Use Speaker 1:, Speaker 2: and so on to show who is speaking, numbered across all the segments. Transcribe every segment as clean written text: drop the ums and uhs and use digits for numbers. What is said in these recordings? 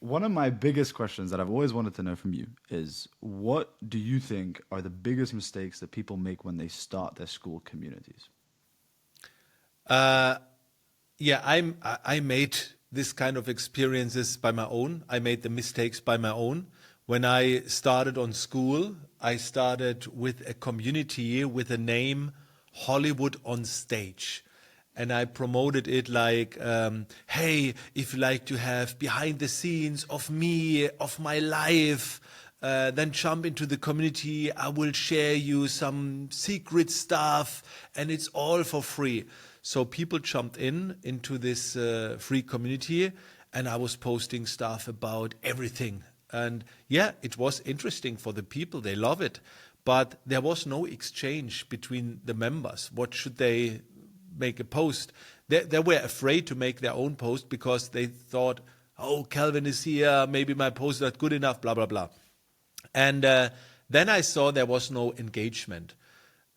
Speaker 1: one of my biggest questions that I've always wanted to know from you is what do you think are the biggest mistakes that people make when they start their Skool communities?
Speaker 2: Uh, yeah, I made this kind of experiences by my own. I made the mistakes by my own. When I started on Skool, I started with a community with a name Hollywood on Stage. And I promoted it like, hey, if you like to have behind the scenes of me, of my life, then jump into the community. I will share you some secret stuff, and it's all for free. So people jumped into this free community, and I was posting stuff about everything. And yeah, it was interesting for the people. They love it. But there was no exchange between the members. What should they make a post? They were afraid to make their own post because they thought, oh, Calvin is here, maybe my post is not good enough, blah, blah, blah. And then I saw there was no engagement.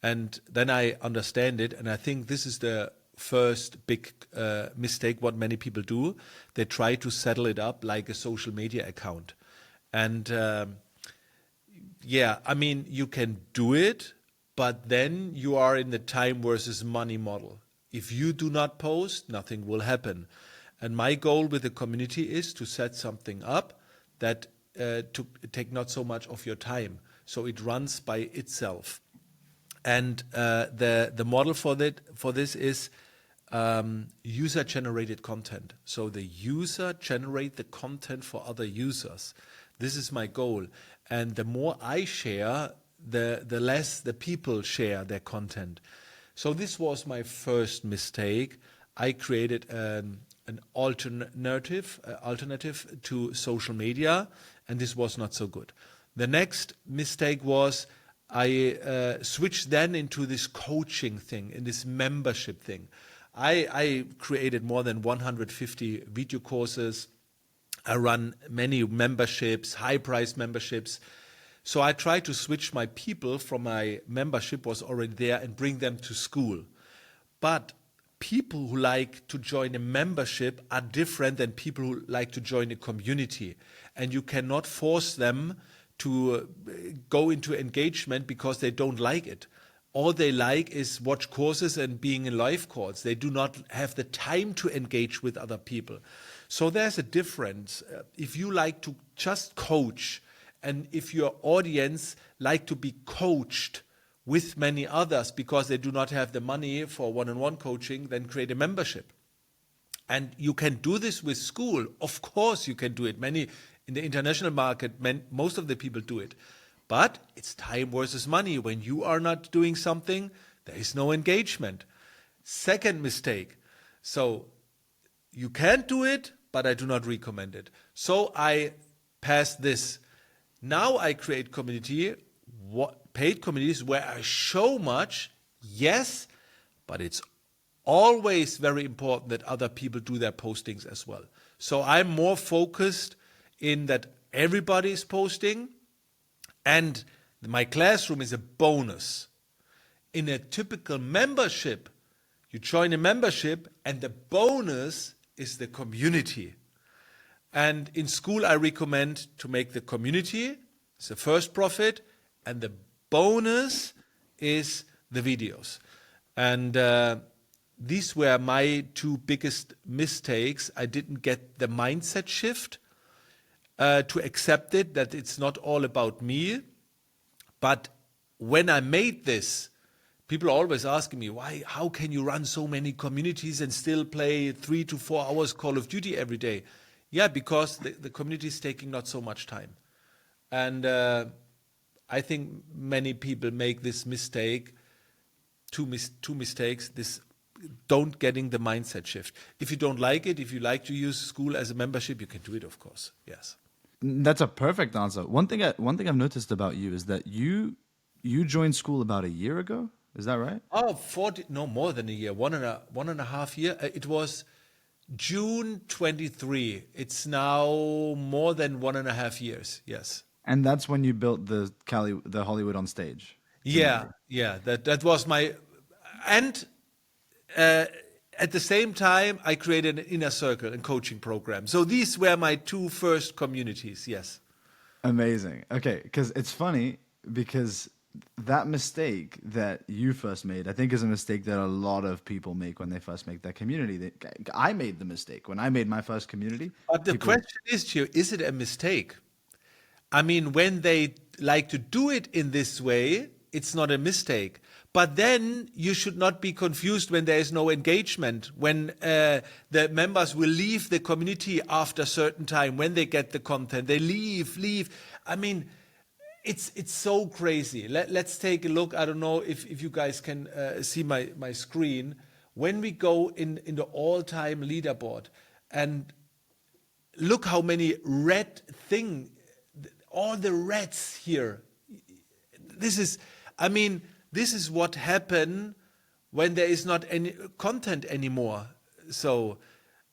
Speaker 2: And then I understand it. And I think this is the first big mistake what many people do. They try to settle it up like a social media account. And yeah, I mean, you can do it, but then you are in the time versus money model. If you do not post, nothing will happen. And my goal with the community is to set something up that to take not so much of your time. So it runs by itself. And the model for this is user-generated content. So the user generate the content for other users. This is my goal. And the more I share, the less the people share their content. So this was my first mistake. I created an alternative to social media, and this was not so good. The next mistake was I switched then into this coaching thing, in this membership thing. I created more than 150 video courses. I run many memberships, high-priced memberships. So I try to switch my people from my membership was already there and bring them to Skool. But people who like to join a membership are different than people who like to join a community. And you cannot force them to go into engagement because they don't like it. All they like is watch courses and being in live calls. They do not have the time to engage with other people. So there's a difference. If you like to just coach, and if your audience like to be coached with many others because they do not have the money for one-on-one coaching, then create a membership. And you can do this with Skool. Of course you can do it. Many in the international market, most of the people do it. But it's time versus money. When you are not doing something, there is no engagement. Second mistake. So you can do it, but I do not recommend it. So I passed this. Now I create paid communities where I show much, yes, but it's always very important that other people do their postings as well. So I'm more focused in that everybody is posting, and my classroom is a bonus. In a typical membership, you join a membership and the bonus is the community. And in Skool, I recommend to make the community, it's the first profit, and the bonus is the videos. And these were my two biggest mistakes. I didn't get the mindset shift to accept it, that it's not all about me. But when I made this, people are always asking me, how can you run so many communities and still play 3 to 4 hours Call of Duty every day? Yeah, because the community is taking not so much time. And I think many people make this mistake, two mistakes, this don't getting the mindset shift. If you don't like it, if you like to use Skool as a membership, you can do it, of course, yes.
Speaker 1: That's a perfect answer. One thing I've noticed about you is that you joined Skool about a year ago. Is that right?
Speaker 2: Oh, more than a year, one and a half year. It was June 23. It's now more than 1.5 years. Yes.
Speaker 1: And that's when you built the Hollywood on Stage
Speaker 2: Yeah,
Speaker 1: community.
Speaker 2: yeah. That was my, and uh, at the same time, I created an inner circle and coaching program. So these were my two first communities. Yes.
Speaker 1: Amazing. Okay, because it's funny because that mistake that you first made, I think, is a mistake that a lot of people make when they first make that community. I made the mistake when I made my first community.
Speaker 2: But the
Speaker 1: People,
Speaker 2: question is it a mistake? I mean, when they like to do it in this way, it's not a mistake. But then you should not be confused when there is no engagement, when the members will leave the community after a certain time, when they get the content, they leave. I mean, it's so crazy. Let's take a look. I don't know if you guys can see my screen. When we go in the all-time leaderboard and look how many red thing, all the reds here. This is what happened when there is not any content anymore. So,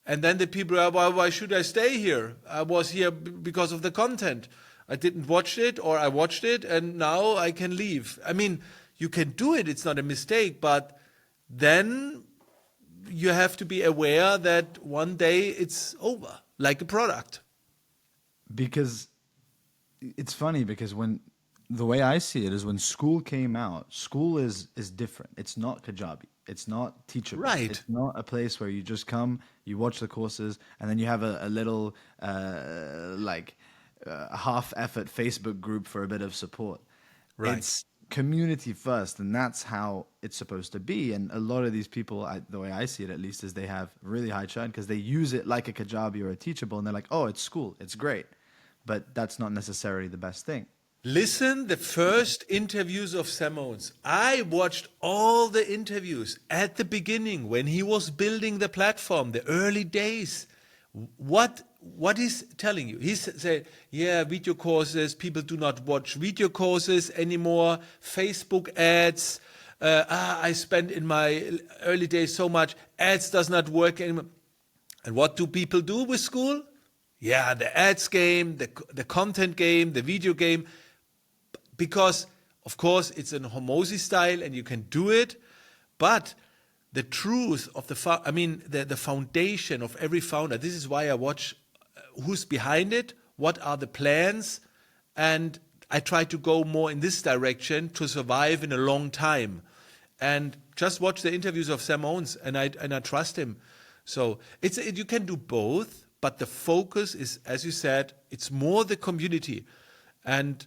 Speaker 2: and then the people are, why should I stay here? I was here because of the content. I didn't watch it, or I watched it and now I can leave. I mean, you can do it. It's not a mistake, but then you have to be aware that one day it's over, like a product.
Speaker 1: because it's funny because when the way I see it is when Skool came out, Skool is different. It's not Kajabi. It's not teachable.
Speaker 2: Right.
Speaker 1: It's not a place where you just come, you watch the courses, and then you have a little half-effort Facebook group for a bit of support.
Speaker 2: Right.
Speaker 1: It's community first, and that's how it's supposed to be. And a lot of these people, the way I see it at least, is they have really high churn because they use it like a Kajabi or a Teachable, and they're like, oh, it's Skool, it's great. But that's not necessarily the best thing.
Speaker 2: Listen, the first interviews of Simons. I watched all the interviews at the beginning when he was building the platform, the early days. What he's telling you? He said, yeah, video courses, people do not watch video courses anymore, Facebook ads. I spent in my early days so much, ads does not work anymore. And what do people do with Skool? Yeah, the ads game, the content game, the video game. Because, of course, it's an Hormozy style and you can do it. But the truth of the foundation of every founder, this is why I watch who's behind it, what are the plans, and I try to go more in this direction to survive in a long time. And just watch the interviews of Sam Owens, and I trust him. So you can do both, but the focus is, as you said, it's more the community. And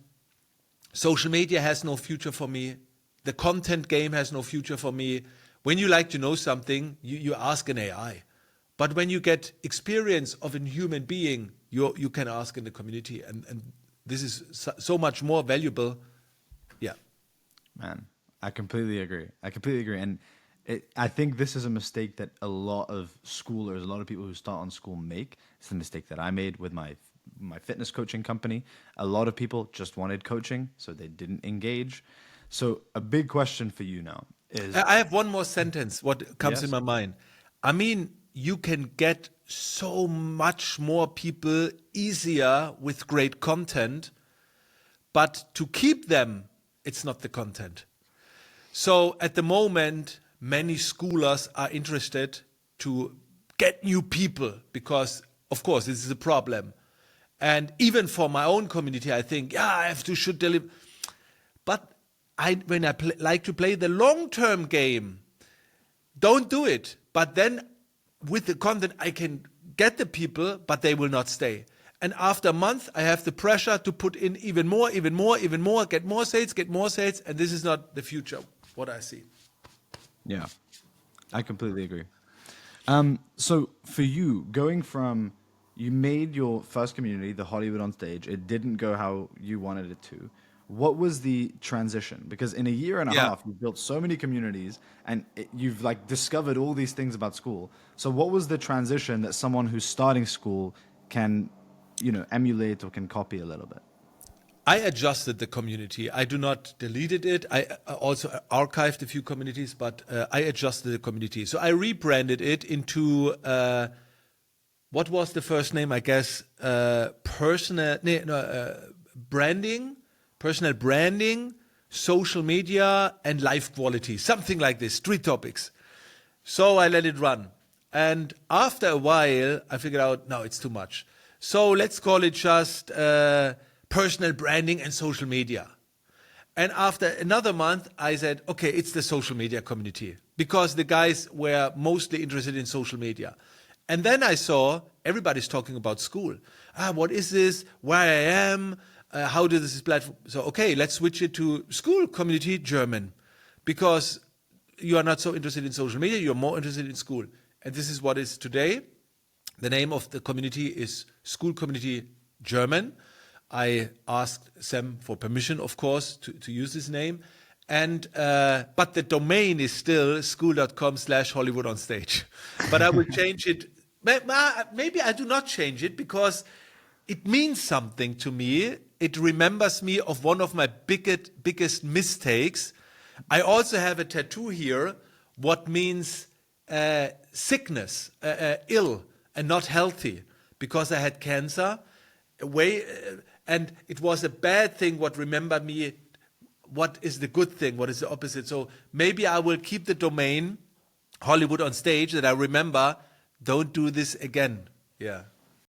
Speaker 2: social media has no future for me. The content game has no future for me. When you like to know something, you ask an AI. But when you get experience of a human being, you can ask in the community. And this is so much more valuable. Yeah.
Speaker 1: Man, I completely agree. And I think this is a mistake that a lot of schoolers, a lot of people who start on Skool make. It's the mistake that I made with my fitness coaching company. A lot of people just wanted coaching, so they didn't engage. So a big question for you now is...
Speaker 2: I have one more sentence, what comes
Speaker 1: Yes.
Speaker 2: in my mind. I mean, you can get so much more people easier with great content, but to keep them, it's not the content. So at the moment, many schoolers are interested to get new people because, of course, this is a problem. And even for my own community, I think, I should deliver. But when I like to play the long-term game, don't do it. But then with the content, I can get the people, but they will not stay. And after a month, I have the pressure to put in even more, get more sales. And this is not the future, what I see.
Speaker 1: Yeah, I completely agree. So for you, going from... You made your first community, the Hollywood on Stage. It didn't go how you wanted it to. What was the transition? Because in a year and a half, you've built so many communities and you've discovered all these things about Skool. So what was the transition that someone who's starting Skool can, emulate or can copy a little bit?
Speaker 2: I adjusted the community. I do not deleted it. I also archived a few communities, but I adjusted the community. So I rebranded it into... what was the first name? I guess personal branding, social media, and life quality. Something like this. 3 topics. So I let it run. And after a while, I figured out, no, it's too much. So let's call it just personal branding and social media. And after another month, I said, okay, it's the social media community, because the guys were mostly interested in social media. And then I saw everybody's talking about Skool. What is this? Where I am? How does this platform? So, okay, let's switch it to Skool community German, because you are not so interested in social media, you're more interested in Skool. And this is what is today. The name of the community is Skool Community German. I asked Sam for permission, of course, to use this name. And but the domain is still skool.com/Hollywood on stage. But I will change it. Maybe I do not change it, because it means something to me. It remembers me of one of my biggest mistakes. I also have a tattoo here, what means sickness, ill and not healthy, because I had cancer. And it was a bad thing what remembered me. What is the good thing? What is the opposite? So maybe I will keep the domain Hollywood on stage, that I remember, don't do this again. Yeah.